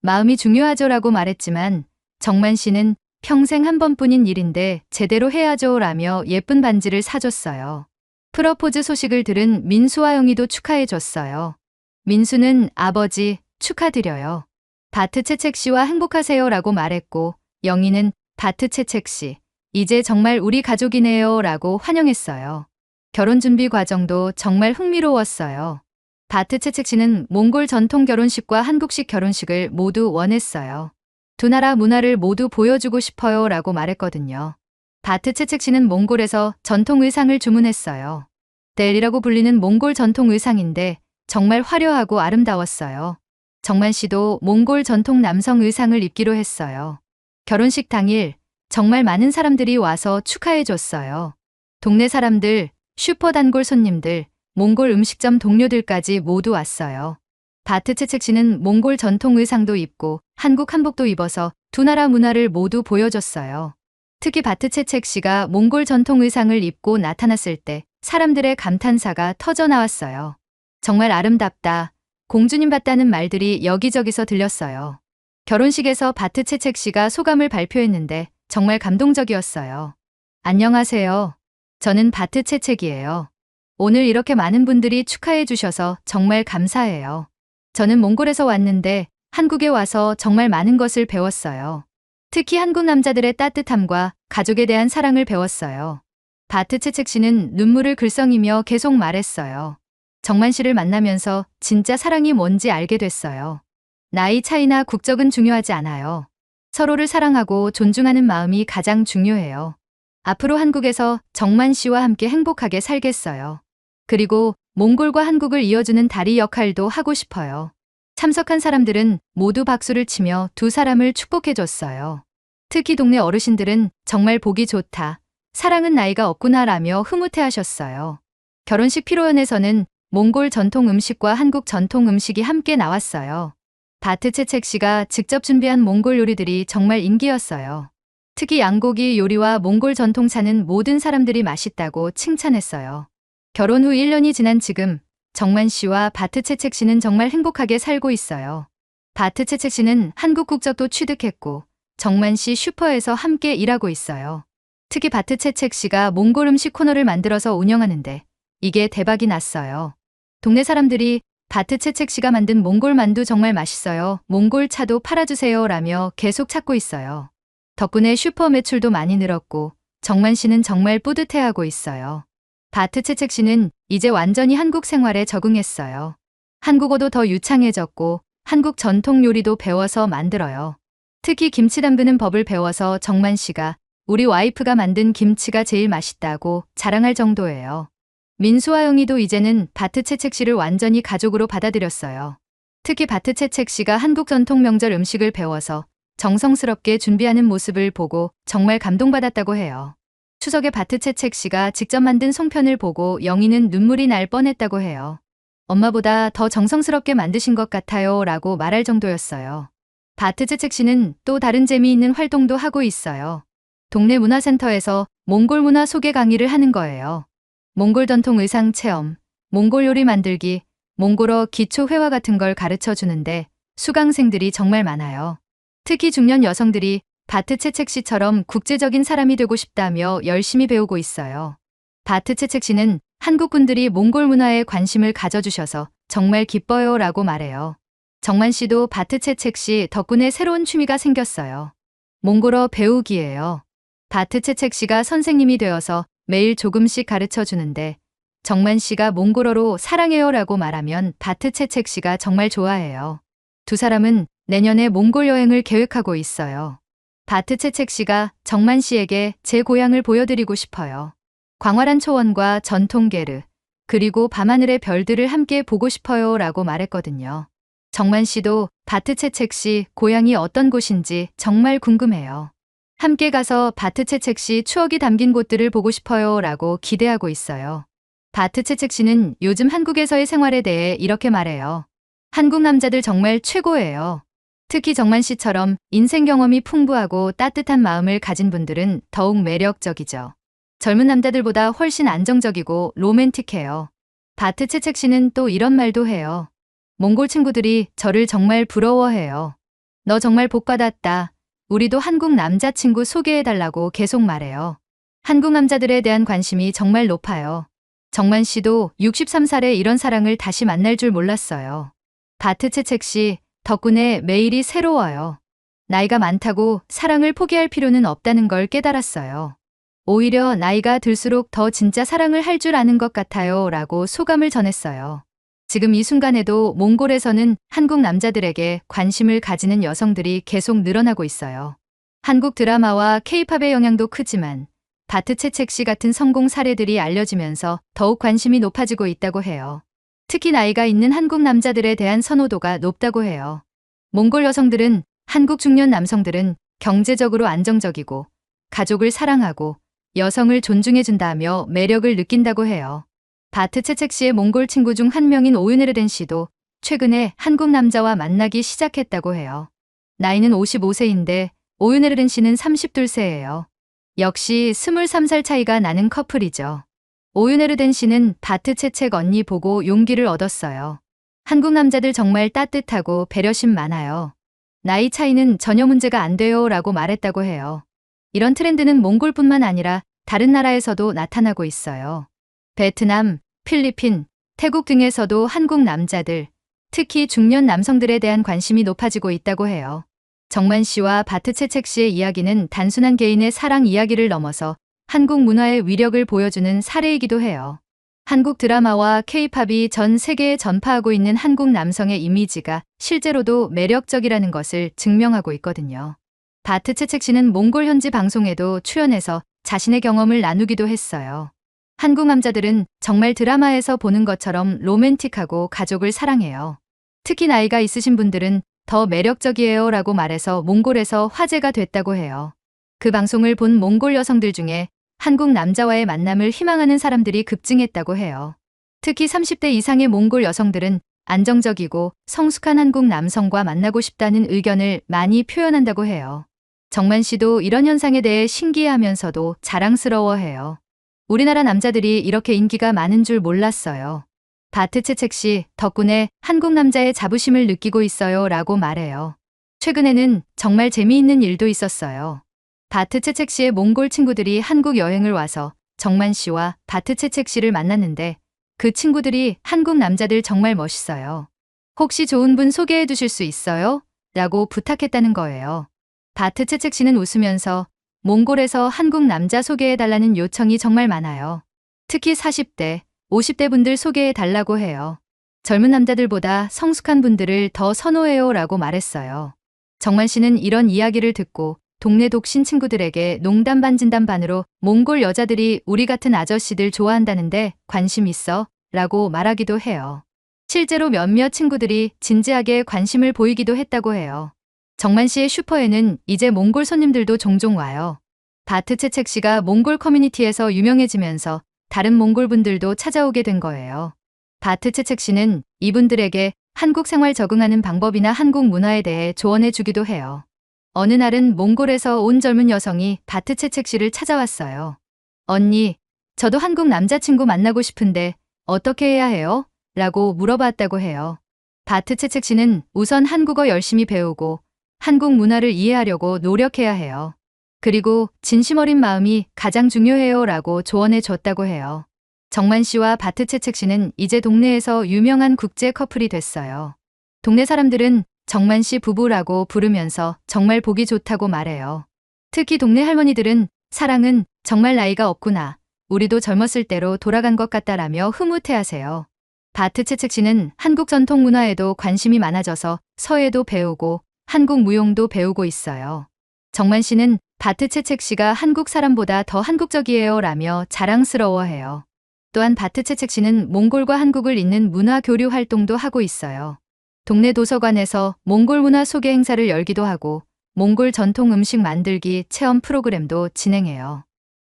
Speaker 1: 마음이 중요하죠. 라고 말했지만 정만 씨는 평생 한 번뿐인 일인데 제대로 해야죠. 라며 예쁜 반지를 사줬어요. 프러포즈 소식을 들은 민수와 영희도 축하해줬어요. 민수는 아버지 축하드려요. 바트 채책 씨와 행복하세요 라고 말했고 영희는 바트 채책 씨, 이제 정말 우리 가족이네요 라고 환영했어요. 결혼 준비 과정도 정말 흥미로웠어요. 바트 채책 씨는 몽골 전통 결혼식과 한국식 결혼식을 모두 원했어요. 두 나라 문화를 모두 보여주고 싶어요 라고 말했거든요. 바트 채책 씨는 몽골에서 전통 의상을 주문했어요. 델이라고 불리는 몽골 전통 의상인데 정말 화려하고 아름다웠어요. 정만 씨도 몽골 전통 남성 의상을 입기로 했어요. 결혼식 당일 정말 많은 사람들이 와서 축하해줬어요. 동네 사람들, 슈퍼단골 손님들, 몽골 음식점 동료들까지 모두 왔어요. 바트 채책 씨는 몽골 전통 의상도 입고 한국 한복도 입어서 두 나라 문화를 모두 보여줬어요. 특히 바트 채책 씨가 몽골 전통 의상을 입고 나타났을 때 사람들의 감탄사가 터져나왔어요. 정말 아름답다, 공주님 같다는 말들이 여기저기서 들렸어요. 결혼식에서 바트 채책 씨가 소감을 발표했는데 정말 감동적이었어요. 안녕하세요. 저는 바트 채책이에요. 오늘 이렇게 많은 분들이 축하해 주셔서 정말 감사해요. 저는 몽골에서 왔는데 한국에 와서 정말 많은 것을 배웠어요. 특히 한국 남자들의 따뜻함과 가족에 대한 사랑을 배웠어요. 바트 채책 씨는 눈물을 글썽이며 계속 말했어요. 정만 씨를 만나면서 진짜 사랑이 뭔지 알게 됐어요. 나이 차이나 국적은 중요하지 않아요. 서로를 사랑하고 존중하는 마음이 가장 중요해요. 앞으로 한국에서 정만 씨와 함께 행복하게 살겠어요. 그리고 몽골과 한국을 이어주는 다리 역할도 하고 싶어요. 참석한 사람들은 모두 박수를 치며 두 사람을 축복해줬어요. 특히 동네 어르신들은 정말 보기 좋다, 사랑은 나이가 없구나라며 흐뭇해하셨어요. 결혼식 피로연에서는 몽골 전통 음식과 한국 전통 음식이 함께 나왔어요. 바트 채책 씨가 직접 준비한 몽골 요리들이 정말 인기였어요. 특히 양고기 요리와 몽골 전통차는 모든 사람들이 맛있다고 칭찬했어요. 결혼 후 1년이 지난 지금 정만 씨와 바트 채책 씨는 정말 행복하게 살고 있어요. 바트 채책 씨는 한국 국적도 취득했고 정만 씨 슈퍼에서 함께 일하고 있어요. 특히 바트 채책 씨가 몽골 음식 코너를 만들어서 운영하는데 이게 대박이 났어요. 동네 사람들이 바트 채책 씨가 만든 몽골 만두 정말 맛있어요. 몽골 차도 팔아주세요 라며 계속 찾고 있어요. 덕분에 슈퍼 매출도 많이 늘었고 정만 씨는 정말 뿌듯해하고 있어요. 바트 채책 씨는 이제 완전히 한국 생활에 적응했어요. 한국어도 더 유창해졌고 한국 전통 요리도 배워서 만들어요. 특히 김치 담그는 법을 배워서 정만 씨가 우리 와이프가 만든 김치가 제일 맛있다고 자랑할 정도예요. 민수와 영희도 이제는 바트 채책 씨를 완전히 가족으로 받아들였어요. 특히 바트 채책 씨가 한국 전통 명절 음식을 배워서 정성스럽게 준비하는 모습을 보고 정말 감동받았다고 해요. 추석에 바트 채책 씨가 직접 만든 송편을 보고 영희는 눈물이 날 뻔했다고 해요. 엄마보다 더 정성스럽게 만드신 것 같아요 라고 말할 정도였어요. 바트 채책 씨는 또 다른 재미있는 활동도 하고 있어요. 동네 문화센터에서 몽골 문화 소개 강의를 하는 거예요. 몽골 전통 의상 체험, 몽골 요리 만들기, 몽골어 기초 회화 같은 걸 가르쳐 주는데 수강생들이 정말 많아요. 특히 중년 여성들이 바트 채책 씨처럼 국제적인 사람이 되고 싶다며 열심히 배우고 있어요. 바트 채책 씨는 한국 분들이 몽골 문화에 관심을 가져주셔서 정말 기뻐요 라고 말해요. 정만 씨도 바트 채책 씨 덕분에 새로운 취미가 생겼어요. 몽골어 배우기예요. 바트 채책 씨가 선생님이 되어서 매일 조금씩 가르쳐 주는데 정만 씨가 몽골어로 사랑해요라고 말하면 바트채책 씨가 정말 좋아해요. 두 사람은 내년에 몽골 여행을 계획하고 있어요. 바트채책 씨가 정만 씨에게 제 고향을 보여드리고 싶어요. 광활한 초원과 전통 게르, 그리고 밤하늘의 별들을 함께 보고 싶어요 라고 말했거든요. 정만 씨도 바트채책 씨 고향이 어떤 곳인지 정말 궁금해요. 함께 가서 바트채책 씨 추억이 담긴 곳들을 보고 싶어요 라고 기대하고 있어요. 바트채책 씨는 요즘 한국에서의 생활에 대해 이렇게 말해요. 한국 남자들 정말 최고예요. 특히 정만 씨처럼 인생 경험이 풍부하고 따뜻한 마음을 가진 분들은 더욱 매력적이죠. 젊은 남자들보다 훨씬 안정적이고 로맨틱해요. 바트채책 씨는 또 이런 말도 해요. 몽골 친구들이 저를 정말 부러워해요. 너 정말 복받았다. 우리도 한국 남자친구 소개해달라고 계속 말해요. 한국 남자들에 대한 관심이 정말 높아요. 정만 씨도 63살에 이런 사랑을 다시 만날 줄 몰랐어요. 바트채책 씨 덕분에 매일이 새로워요. 나이가 많다고 사랑을 포기할 필요는 없다는 걸 깨달았어요. 오히려 나이가 들수록 더 진짜 사랑을 할 줄 아는 것 같아요 라고 소감을 전했어요. 지금 이 순간에도 몽골에서는 한국 남자들에게 관심을 가지는 여성들이 계속 늘어나고 있어요. 한국 드라마와 케이팝의 영향도 크지만 바트채책 씨 같은 성공 사례들이 알려지면서 더욱 관심이 높아지고 있다고 해요. 특히 나이가 있는 한국 남자들에 대한 선호도가 높다고 해요. 몽골 여성들은 한국 중년 남성들은 경제적으로 안정적이고 가족을 사랑하고 여성을 존중해준다며 매력을 느낀다고 해요. 바트채책 씨의 몽골 친구 중 한 명인 오유네르덴 씨도 최근에 한국 남자와 만나기 시작했다고 해요. 나이는 55세인데 오유네르덴 씨는 32세예요. 역시 23살 차이가 나는 커플이죠. 오유네르덴 씨는 바트채책 언니 보고 용기를 얻었어요. 한국 남자들 정말 따뜻하고 배려심 많아요. 나이 차이는 전혀 문제가 안 돼요 라고 말했다고 해요. 이런 트렌드는 몽골뿐만 아니라 다른 나라에서도 나타나고 있어요. 베트남, 필리핀, 태국 등에서도 한국 남자들, 특히 중년 남성들에 대한 관심이 높아지고 있다고 해요. 정만 씨와 바트채책 씨의 이야기는 단순한 개인의 사랑 이야기를 넘어서 한국 문화의 위력을 보여주는 사례이기도 해요. 한국 드라마와 케이팝이 전 세계에 전파하고 있는 한국 남성의 이미지가 실제로도 매력적이라는 것을 증명하고 있거든요. 바트채책 씨는 몽골 현지 방송에도 출연해서 자신의 경험을 나누기도 했어요. 한국 남자들은 정말 드라마에서 보는 것처럼 로맨틱하고 가족을 사랑해요. 특히 나이가 있으신 분들은 더 매력적이에요 라고 말해서 몽골에서 화제가 됐다고 해요. 그 방송을 본 몽골 여성들 중에 한국 남자와의 만남을 희망하는 사람들이 급증했다고 해요. 특히 30대 이상의 몽골 여성들은 안정적이고 성숙한 한국 남성과 만나고 싶다는 의견을 많이 표현한다고 해요. 정만 씨도 이런 현상에 대해 신기해하면서도 자랑스러워해요. 우리나라 남자들이 이렇게 인기가 많은 줄 몰랐어요. 바트채책 씨 덕분에 한국 남자의 자부심을 느끼고 있어요 라고 말해요. 최근에는 정말 재미있는 일도 있었어요. 바트채책 씨의 몽골 친구들이 한국 여행을 와서 정만 씨와 바트채책 씨를 만났는데 그 친구들이 한국 남자들 정말 멋있어요. 혹시 좋은 분 소개해 주실 수 있어요? 라고 부탁했다는 거예요. 바트채책 씨는 웃으면서 몽골에서 한국 남자 소개해 달라는 요청이 정말 많아요. 특히 40대, 50대 분들 소개해 달라고 해요. 젊은 남자들보다 성숙한 분들을 더 선호해요 라고 말했어요. 정만 씨는 이런 이야기를 듣고 동네 독신 친구들에게 농담 반 진담 반으로 몽골 여자들이 우리 같은 아저씨들 좋아한다는데 관심 있어? 라고 말하기도 해요. 실제로 몇몇 친구들이 진지하게 관심을 보이기도 했다고 해요. 정만 씨의 슈퍼에는 이제 몽골 손님들도 종종 와요. 바트채책 씨가 몽골 커뮤니티에서 유명해지면서 다른 몽골 분들도 찾아오게 된 거예요. 바트채책 씨는 이분들에게 한국 생활 적응하는 방법이나 한국 문화에 대해 조언해 주기도 해요. 어느 날은 몽골에서 온 젊은 여성이 바트채책 씨를 찾아왔어요. 언니, 저도 한국 남자친구 만나고 싶은데 어떻게 해야 해요? 라고 물어봤다고 해요. 바트채책 씨는 우선 한국어 열심히 배우고 한국 문화를 이해하려고 노력해야 해요. 그리고 진심 어린 마음이 가장 중요해요 라고 조언해 줬다고 해요. 정만 씨와 바트채책 씨는 이제 동네에서 유명한 국제 커플이 됐어요. 동네 사람들은 정만 씨 부부라고 부르면서 정말 보기 좋다고 말해요. 특히 동네 할머니들은 사랑은 정말 나이가 없구나 우리도 젊었을 때로 돌아간 것 같다라며 흐뭇해하세요. 바트 채책 씨는 한국 전통 문화에도 관심이 많아져서 서예도 배우고 한국 무용도 배우고 있어요. 정만 씨는 바트 채책 씨가 한국 사람보다 더 한국적이에요 라며 자랑스러워해요. 또한 바트 채책 씨는 몽골과 한국을 잇는 문화 교류 활동도 하고 있어요. 동네 도서관에서 몽골 문화 소개 행사를 열기도 하고 몽골 전통 음식 만들기 체험 프로그램도 진행해요.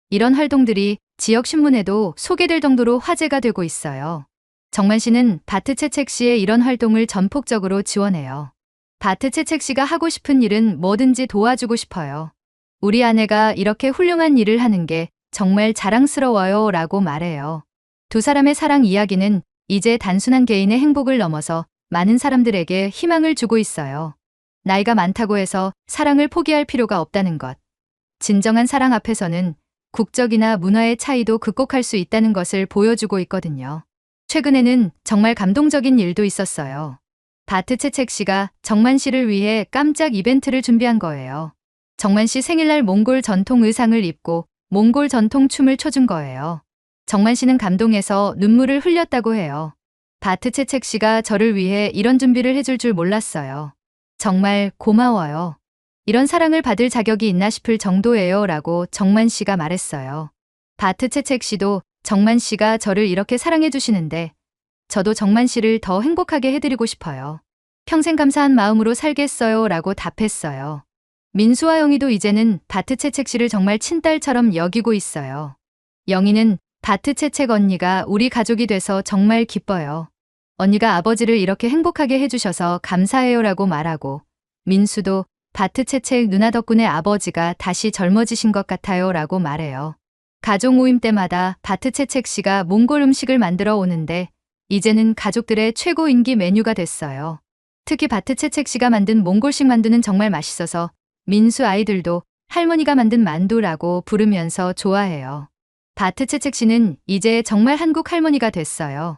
Speaker 1: 이런 활동들이 지역 신문에도 소개될 정도로 화제가 되고 있어요. 정만 씨는 바트 채책 씨의 이런 활동을 전폭적으로 지원해요. 바트 채책 씨가 하고 싶은 일은 뭐든지 도와주고 싶어요. 우리 아내가 이렇게 훌륭한 일을 하는 게 정말 자랑스러워요 라고 말해요. 두 사람의 사랑 이야기는 이제 단순한 개인의 행복을 넘어서 많은 사람들에게 희망을 주고 있어요. 나이가 많다고 해서 사랑을 포기할 필요가 없다는 것. 진정한 사랑 앞에서는 국적이나 문화의 차이도 극복할 수 있다는 것을 보여주고 있거든요. 최근에는 정말 감동적인 일도 있었어요. 바트 채책 씨가 정만 씨를 위해 깜짝 이벤트를 준비한 거예요. 정만 씨 생일날 몽골 전통 의상을 입고 몽골 전통 춤을 춰준 거예요. 정만 씨는 감동해서 눈물을 흘렸다고 해요. 바트 채책 씨가 저를 위해 이런 준비를 해줄 줄 몰랐어요. 정말 고마워요. 이런 사랑을 받을 자격이 있나 싶을 정도예요 라고 정만 씨가 말했어요. 바트 채책 씨도 정만 씨가 저를 이렇게 사랑해 주시는데 저도 정만 씨를 더 행복하게 해드리고 싶어요. 평생 감사한 마음으로 살겠어요 라고 답했어요. 민수와 영희도 이제는 바트 채책 씨를 정말 친딸처럼 여기고 있어요. 영희는 바트 채책 언니가 우리 가족이 돼서 정말 기뻐요. 언니가 아버지를 이렇게 행복하게 해주셔서 감사해요 라고 말하고 민수도 바트 채책 누나 덕분에 아버지가 다시 젊어지신 것 같아요 라고 말해요. 가족 모임 때마다 바트 채책 씨가 몽골 음식을 만들어 오는데 이제는 가족들의 최고 인기 메뉴가 됐어요. 특히 바트 채책 씨가 만든 몽골식 만두는 정말 맛있어서 민수 아이들도 할머니가 만든 만두라고 부르면서 좋아해요. 바트 채책 씨는 이제 정말 한국 할머니가 됐어요.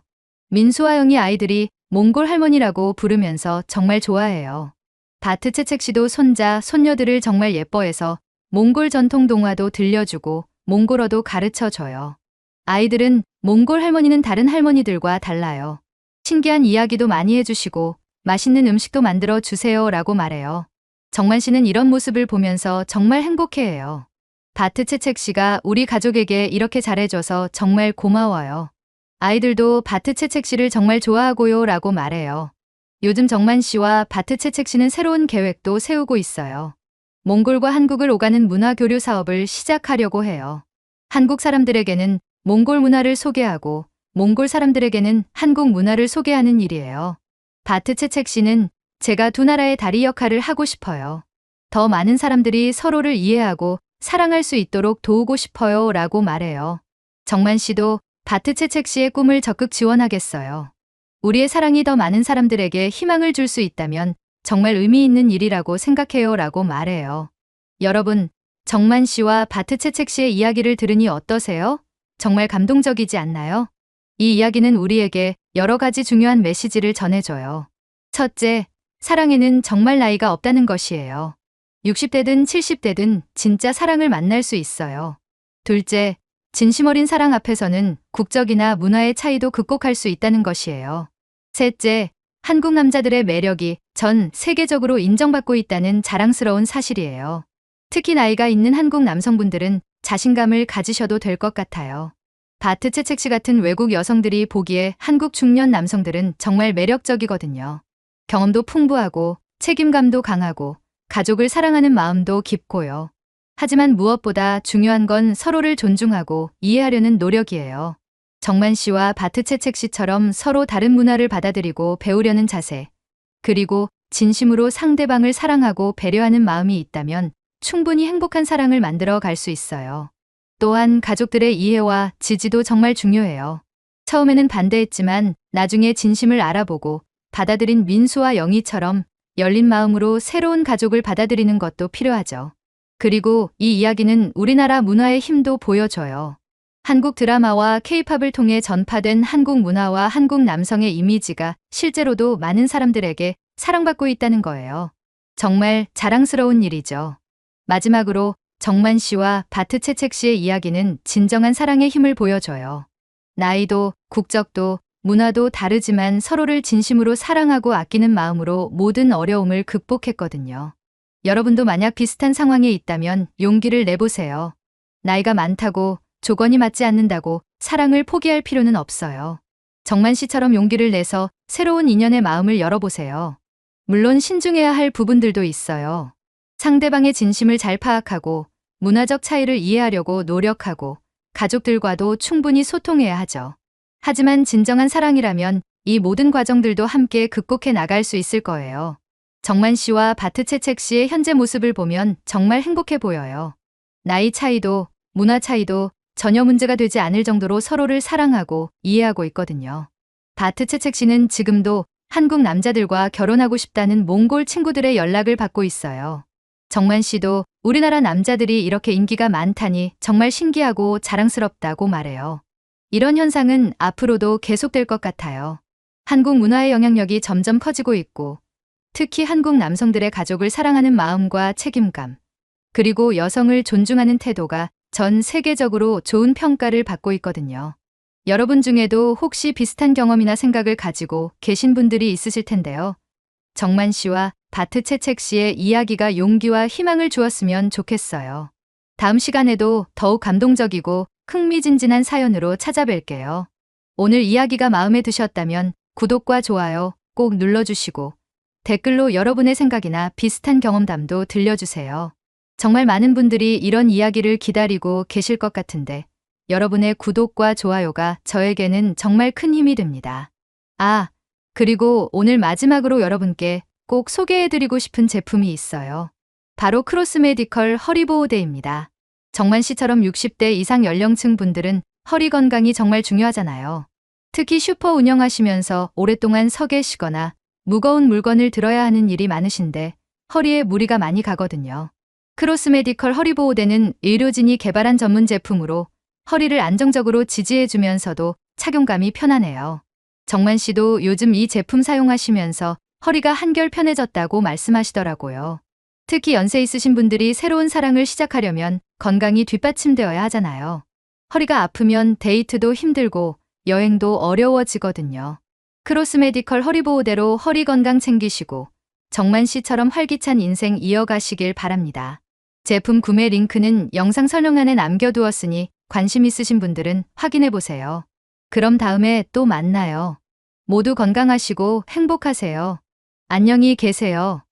Speaker 1: 민수와 영희 아이들이 몽골 할머니라고 부르면서 정말 좋아해요. 바트 채책 씨도 손자, 손녀들을 정말 예뻐해서 몽골 전통 동화도 들려주고 몽골어도 가르쳐줘요. 아이들은 몽골 할머니는 다른 할머니들과 달라요. 신기한 이야기도 많이 해주시고 맛있는 음식도 만들어 주세요 라고 말해요. 정만 씨는 이런 모습을 보면서 정말 행복해해요. 바트 채책 씨가 우리 가족에게 이렇게 잘해줘서 정말 고마워요. 아이들도 바트 채책 씨를 정말 좋아하고요 라고 말해요. 요즘 정만 씨와 바트 채책 씨는 새로운 계획도 세우고 있어요. 몽골과 한국을 오가는 문화 교류 사업을 시작하려고 해요. 한국 사람들에게는 몽골 문화를 소개하고 몽골 사람들에게는 한국 문화를 소개하는 일이에요. 바트 채책 씨는 제가 두 나라의 다리 역할을 하고 싶어요. 더 많은 사람들이 서로를 이해하고 사랑할 수 있도록 도우고 싶어요 라고 말해요. 정만 씨도 바트 채책 씨의 꿈을 적극 지원하겠어요. 우리의 사랑이 더 많은 사람들에게 희망을 줄 수 있다면 정말 의미 있는 일이라고 생각해요 라고 말해요. 여러분, 정만 씨와 바트 채책 씨의 이야기를 들으니 어떠세요? 정말 감동적이지 않나요? 이 이야기는 우리에게 여러 가지 중요한 메시지를 전해줘요. 첫째, 사랑에는 정말 나이가 없다는 것이에요. 60대든 70대든 진짜 사랑을 만날 수 있어요. 둘째, 진심 어린 사랑 앞에서는 국적이나 문화의 차이도 극복할 수 있다는 것이에요. 셋째, 한국 남자들의 매력이 전 세계적으로 인정받고 있다는 자랑스러운 사실이에요. 특히 나이가 있는 한국 남성분들은 자신감을 가지셔도 될 것 같아요. 바트 채책 씨 같은 외국 여성들이 보기에 한국 중년 남성들은 정말 매력적이거든요. 경험도 풍부하고 책임감도 강하고 가족을 사랑하는 마음도 깊고요. 하지만 무엇보다 중요한 건 서로를 존중하고 이해하려는 노력이에요. 정만 씨와 바트 채책 씨처럼 서로 다른 문화를 받아들이고 배우려는 자세, 그리고 진심으로 상대방을 사랑하고 배려하는 마음이 있다면 충분히 행복한 사랑을 만들어 갈 수 있어요. 또한 가족들의 이해와 지지도 정말 중요해요. 처음에는 반대했지만 나중에 진심을 알아보고 받아들인 민수와 영희처럼 열린 마음으로 새로운 가족을 받아들이는 것도 필요하죠. 그리고 이 이야기는 우리나라 문화의 힘도 보여줘요. 한국 드라마와 K-팝을 통해 전파된 한국 문화와 한국 남성의 이미지가 실제로도 많은 사람들에게 사랑받고 있다는 거예요. 정말 자랑스러운 일이죠. 마지막으로 정만 씨와 바트채책 씨의 이야기는 진정한 사랑의 힘을 보여줘요. 나이도, 국적도, 문화도 다르지만 서로를 진심으로 사랑하고 아끼는 마음으로 모든 어려움을 극복했거든요. 여러분도 만약 비슷한 상황에 있다면 용기를 내보세요. 나이가 많다고, 조건이 맞지 않는다고 사랑을 포기할 필요는 없어요. 정만 씨처럼 용기를 내서 새로운 인연의 마음을 열어보세요. 물론 신중해야 할 부분들도 있어요. 상대방의 진심을 잘 파악하고 문화적 차이를 이해하려고 노력하고 가족들과도 충분히 소통해야 하죠. 하지만 진정한 사랑이라면 이 모든 과정들도 함께 극복해 나갈 수 있을 거예요. 정만 씨와 바트채책 씨의 현재 모습을 보면 정말 행복해 보여요. 나이 차이도 문화 차이도 전혀 문제가 되지 않을 정도로 서로를 사랑하고 이해하고 있거든요. 바트채책 씨는 지금도 한국 남자들과 결혼하고 싶다는 몽골 친구들의 연락을 받고 있어요. 정만 씨도 우리나라 남자들이 이렇게 인기가 많다니 정말 신기하고 자랑스럽다고 말해요. 이런 현상은 앞으로도 계속될 것 같아요. 한국 문화의 영향력이 점점 커지고 있고, 특히 한국 남성들의 가족을 사랑하는 마음과 책임감, 그리고 여성을 존중하는 태도가 전 세계적으로 좋은 평가를 받고 있거든요. 여러분 중에도 혹시 비슷한 경험이나 생각을 가지고 계신 분들이 있으실 텐데요. 정만 씨와 바트채책 씨의 이야기가 용기와 희망을 주었으면 좋겠어요. 다음 시간에도 더욱 감동적이고 흥미진진한 사연으로 찾아뵐게요. 오늘 이야기가 마음에 드셨다면 구독과 좋아요 꼭 눌러주시고 댓글로 여러분의 생각이나 비슷한 경험담도 들려주세요. 정말 많은 분들이 이런 이야기를 기다리고 계실 것 같은데 여러분의 구독과 좋아요가 저에게는 정말 큰 힘이 됩니다. 그리고 오늘 마지막으로 여러분께 꼭 소개해드리고 싶은 제품이 있어요. 바로 크로스 메디컬 허리보호대입니다. 정만 씨처럼 60대 이상 연령층 분들은 허리 건강이 정말 중요하잖아요. 특히 슈퍼 운영하시면서 오랫동안 서 계시거나 무거운 물건을 들어야 하는 일이 많으신데 허리에 무리가 많이 가거든요. 크로스 메디컬 허리보호대는 의료진이 개발한 전문 제품으로 허리를 안정적으로 지지해주면서도 착용감이 편하네요. 정만 씨도 요즘 이 제품 사용하시면서 허리가 한결 편해졌다고 말씀하시더라고요. 특히 연세 있으신 분들이 새로운 사랑을 시작하려면 건강이 뒷받침되어야 하잖아요. 허리가 아프면 데이트도 힘들고 여행도 어려워지거든요. 크로스 메디컬 허리보호대로 허리 건강 챙기시고 정만 씨처럼 활기찬 인생 이어가시길 바랍니다. 제품 구매 링크는 영상 설명란에 남겨두었으니 관심 있으신 분들은 확인해보세요. 그럼 다음에 또 만나요. 모두 건강하시고 행복하세요. 안녕히 계세요.